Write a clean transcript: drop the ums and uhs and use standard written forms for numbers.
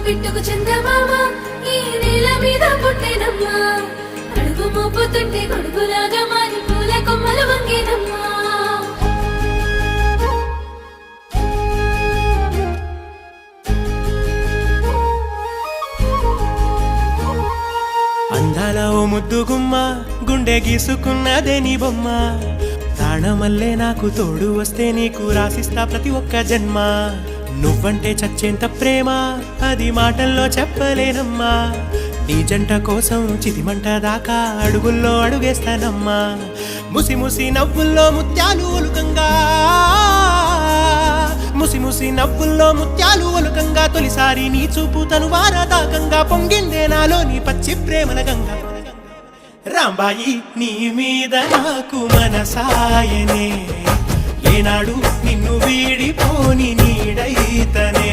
పిట్టుకు చందమామ ఈ నేల మీద పుట్టేనమ్మా అడుగు మోపుతుంటే గొడుగులాగా మారి పూల కొమ్మలు వంగేనమ్మా అందాల ఓ ముద్దు గుమ్మ గుండె గీసుకున్నదే నీ బొమ్మ ప్రాణమల్లే నాకు తోడు వస్తే నీకు రాసిస్తా ప్రతి ఒక్క జన్మ నువ్వంటే చచ్చేంత ప్రేమ అది మాటల్లో చెప్పలేనమ్మా నీ జంట కోసం చితిమంట దాకా అడుగుల్లో అడుగేస్తానమ్మా ముసి ముసి నవ్వుల్లో ముత్యాలు ఒలుకంగా ముసి ముసి నవ్వుల్లో ముత్యాలు ఒలుకంగా తొలిసారి నీ చూపు తను వారదాకంగా పొంగిందే నాలో నీ పచ్చి ప్రేమల గంగా రాంబాయి నీ మీద నాకు మనసాయనే ఏనాడు నిన్ను వీడిపోని నీడైతనే